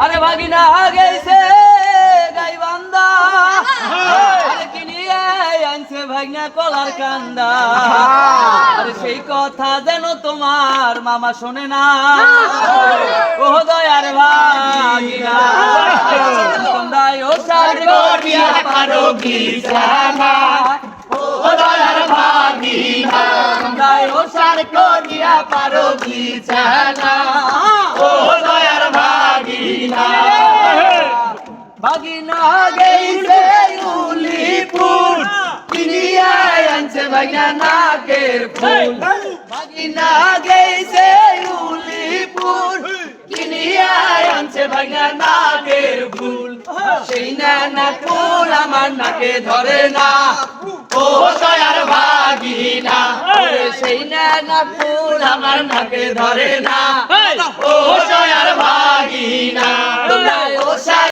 আরে ভাগিনা গেছে গাইবান্ধা আরে কিনিয়ে আনছে ভাগনা কলার কান্দা আরে সেই কথা যেন তোমার মামা শোনে না ও দয়ার ভাগিনা সন্ধ্যায় ও সার করিয়া পারো বিছানা ও দয়ার ভাগিনা সন্ধ্যায় ও সার করিয়া পারো বিছানা ও দয়ার ভাগিনা ভাগিনা গেছে উলিপুর কিনিয়া আনছে ভাগনা নাকের ফুল ভাগিনা গেছে উলিপুর কিনিয়া আনছে ভাগনা নাকের ফুল সেই না ফুল আমার নাকে ধরে না ও দয়ার ভাগিনা সেই না ফুল আমার নাকে ধরে না ও দয়ার ভাগিনা